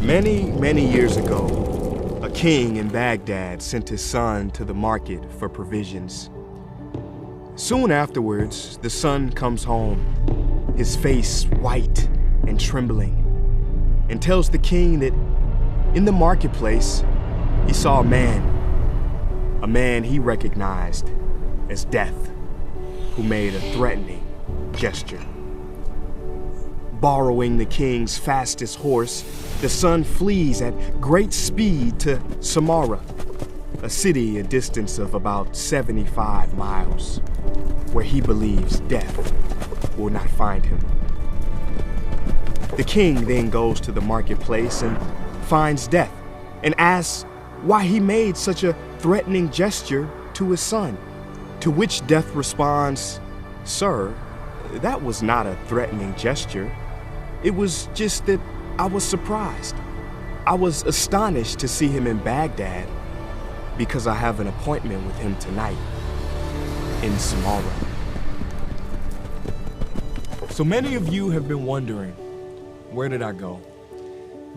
Many years ago, a king in Baghdad sent his son to the market for provisions. Soon afterwards, the son comes home, his face white and trembling, and tells the king that in the marketplace, he saw a man he recognized as Death, who made a threatening gesture. Borrowing the king's fastest horse, the son flees at great speed to Samarra, a city a distance of about 75 miles, where he believes Death will not find him. The king then goes to the marketplace and finds Death and asks why he made such a threatening gesture to his son, to which Death responds, "Sir, that was not a threatening gesture. It was just that I was surprised. I was astonished to see him in Baghdad because I have an appointment with him tonight in Samarra." So many of you have been wondering, where did I go?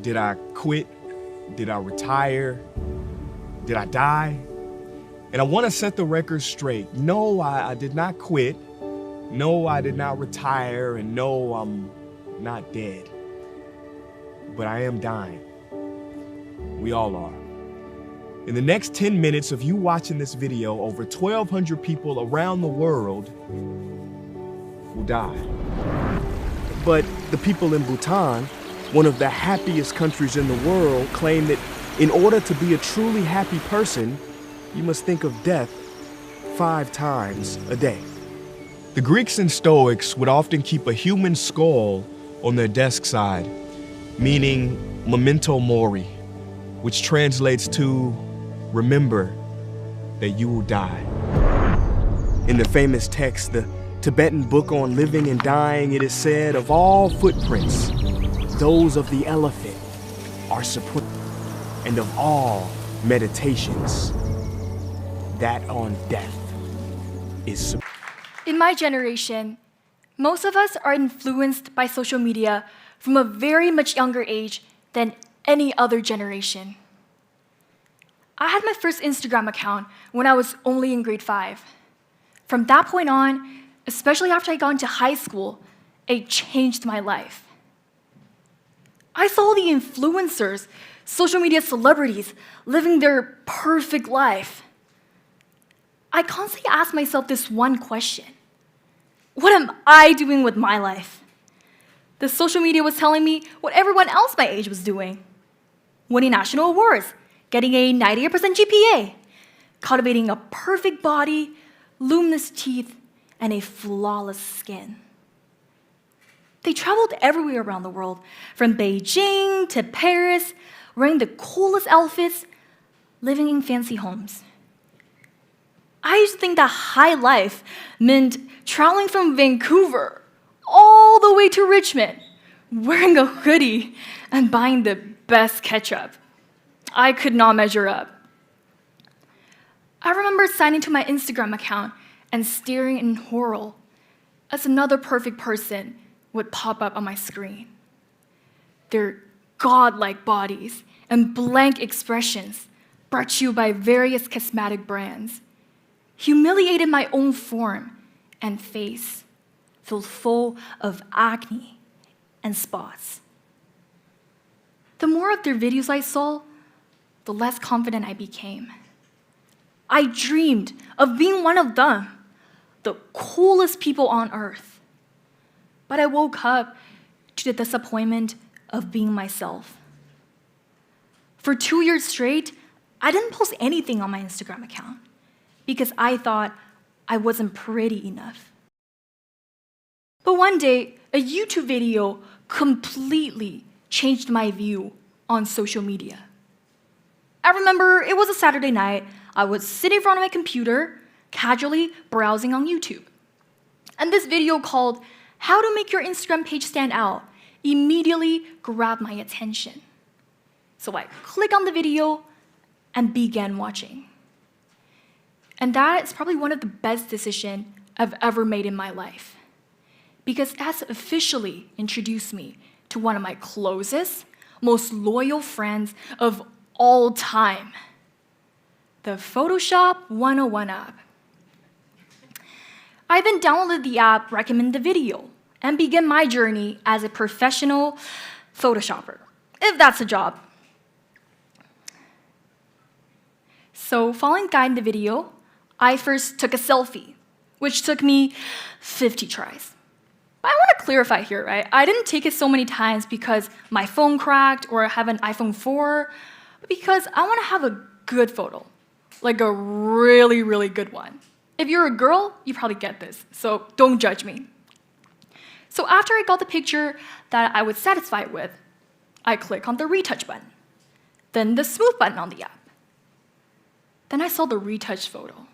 Did I quit? Did I retire? Did I die? And I want to set the record straight. No, I did not quit. No, I did not retire. And no, I'm not dead. But I am dying. We all are. In the next 10 minutes of you watching this video, over 1,200 people around the world will die. But the people in Bhutan, one of the happiest countries in the world, claim that in order to be a truly happy person, you must think of death 5 times a day. The Greeks and Stoics would often keep a human skull on their desk side, meaning memento mori, which translates to remember that you will die. In the famous text, the Tibetan book on living and dying, it is said, of all footprints, those of the elephant are supreme, and of all meditations, that on death is supreme. In my generation, most of us are influenced by social media from a very much younger age than any other generation. I had my first Instagram account when I was only in grade 5. From that point on, especially after I got into high school, it changed my life. I saw the influencers, social media celebrities, living their perfect life. I constantly ask myself this one question: what am I doing with my life? The social media was telling me what everyone else my age was doing: winning national awards, getting a 98% GPA, cultivating a perfect body, luminous teeth, and a flawless skin. They traveled everywhere around the world, from Beijing to Paris, wearing the coolest outfits, living in fancy homes. I used to think that high life meant traveling from Vancouver all the way to Richmond, wearing a hoodie and buying the best ketchup. I could not measure up. I remember signing to my Instagram account and staring in horror as another perfect person would pop up on my screen. Their godlike bodies and blank expressions brought to you by various cosmetic brands humiliated my own form and face, filled full of acne and spots. The more of their videos I saw, the less confident I became. I dreamed of being one of them, the coolest people on earth. But I woke up to the disappointment of being myself. For 2 years straight, I didn't post anything on my Instagram account because I thought I wasn't pretty enough. But one day, a YouTube video completely changed my view on social media. I remember it was a Saturday night. I was sitting in front of my computer, casually browsing on YouTube. And this video called "How to Make Your Instagram Page Stand Out" immediately grabbed my attention. So I clicked on the video and began watching. And that is probably one of the best decisions I've ever made in my life, because it has officially introduced me to one of my closest, most loyal friends of all time, the Photoshop 101 app. I then downloaded the app, recommended the video, and began my journey as a professional Photoshopper, if that's a job. So following guide in the video, I first took a selfie, which took me 50 tries. But I want to clarify here, right? I didn't take it so many times because my phone cracked or I have an iPhone 4, but because I want to have a good photo, like a really, really good one. If you're a girl, you probably get this, so don't judge me. So after I got the picture that I was satisfied with, I click on the retouch button, then the smooth button on the app. Then I saw the retouched photo.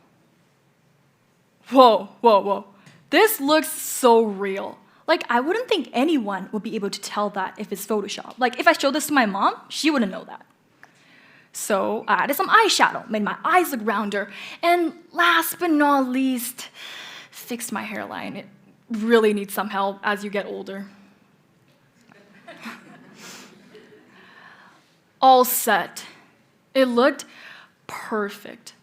Whoa. This looks so real. Like, I wouldn't think anyone would be able to tell that if it's Photoshop. Like, if I showed this to my mom, she wouldn't know that. So I added some eyeshadow, made my eyes look rounder, and last but not least, fixed my hairline. It really needs some help as you get older. All set. It looked perfect.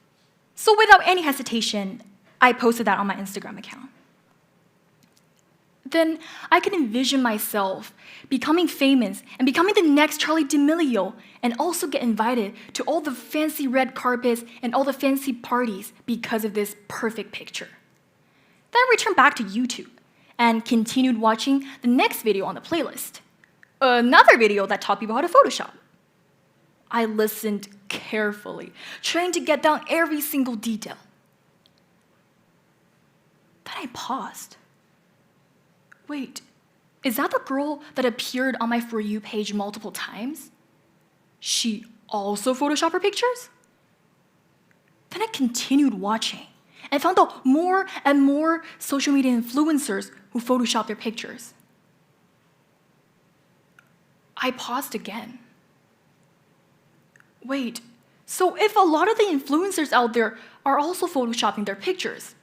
So without any hesitation, I posted that on my Instagram account. Then I could envision myself becoming famous and becoming the next Charli D'Amelio and also get invited to all the fancy red carpets and all the fancy parties because of this perfect picture. Then I returned back to YouTube and continued watching the next video on the playlist, another video that taught people how to Photoshop. I listened carefully, trying to get down every single detail. Then I paused. Wait, is that the girl that appeared on my For You page multiple times? She also Photoshopped her pictures? Then I continued watching and found out more and more social media influencers who Photoshop their pictures. I paused again. Wait, so if a lot of the influencers out there are also Photoshopping their pictures,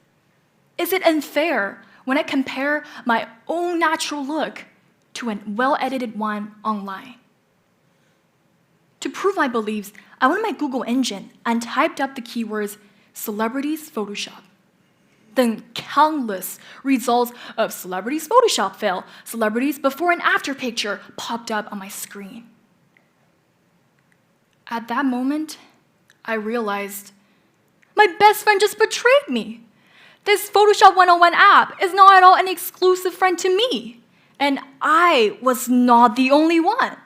is it unfair when I compare my own natural look to a well-edited one online? To prove my beliefs, I went to my Google engine and typed up the keywords celebrities Photoshop. Then countless results of celebrities Photoshop fail, celebrities before and after picture popped up on my screen. At that moment, I realized my best friend just betrayed me. This Photoshop 101 app is not at all an exclusive friend to me, and I was not the only one.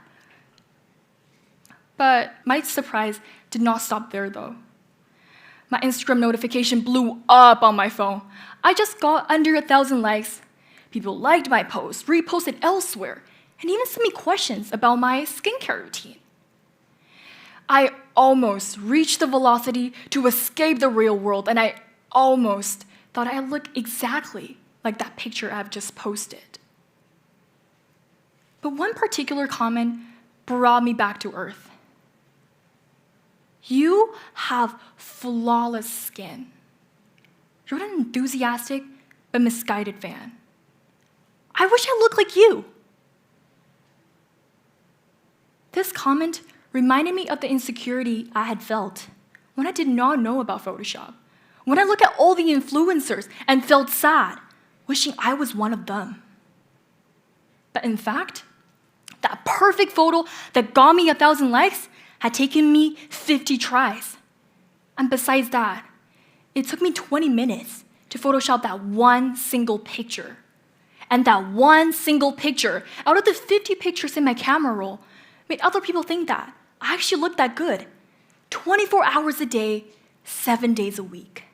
But my surprise did not stop there though. My Instagram notification blew up on my phone. I just got under 1,000 likes. People liked my post, reposted elsewhere, and even sent me questions about my skincare routine. I almost reached the velocity to escape the real world, and I almost thought I looked exactly like that picture I've just posted. But one particular comment brought me back to earth. You have flawless skin. You're an enthusiastic but misguided fan. I wish I looked like you. This comment reminded me of the insecurity I had felt when I did not know about Photoshop. When I looked at all the influencers and felt sad, wishing I was one of them. But in fact, that perfect photo that got me 1,000 likes had taken me 50 tries. And besides that, it took me 20 minutes to Photoshop that one single picture. And that one single picture, out of the 50 pictures in my camera roll, made other people think that I actually looked that good. 24 hours a day, 7 days a week.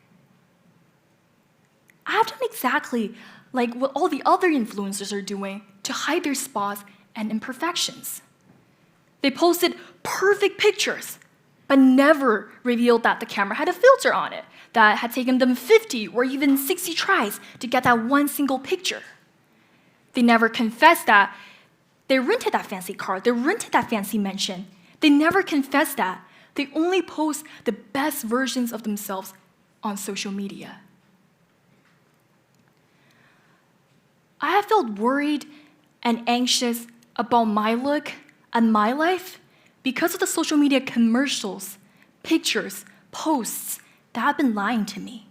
I have done exactly like what all the other influencers are doing to hide their spots and imperfections. They posted perfect pictures, but never revealed that the camera had a filter on it that had taken them 50 or even 60 tries to get that one single picture. They never confessed that they rented that fancy car, they rented that fancy mansion. They never confessed that. They only post the best versions of themselves on social media. I have felt worried and anxious about my look And my life, because of the social media commercials, pictures, posts that have been lying to me.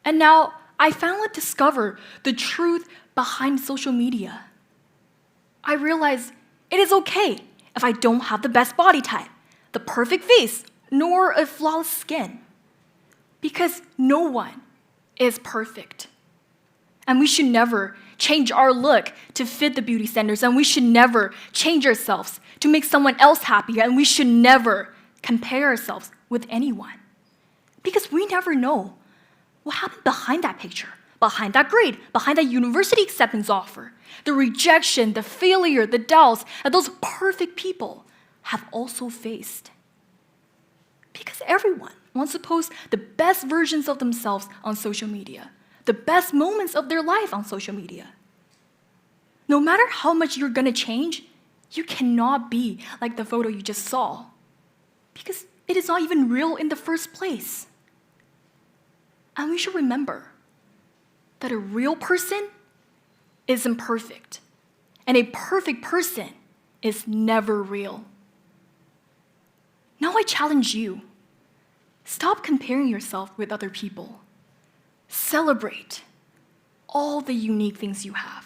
And now I finally discover the truth behind social media. I realize it is okay if I don't have the best body type, the perfect face, nor a flawless skin. Because no one is perfect. And we should never change our look to fit the beauty standards, and we should never change ourselves to make someone else happy, and we should never compare ourselves with anyone. Because we never know what happened behind that picture, behind that grade, behind that university acceptance offer, the rejection, the failure, the doubts that those perfect people have also faced. Because everyone wants to post the best versions of themselves on social media, the best moments of their life on social media. No matter how much you're gonna change, you cannot be like the photo you just saw, because it is not even real in the first place. And we should remember that a real person is imperfect, and a perfect person is never real. Now I challenge you. Stop comparing yourself with other people. Celebrate all the unique things you have.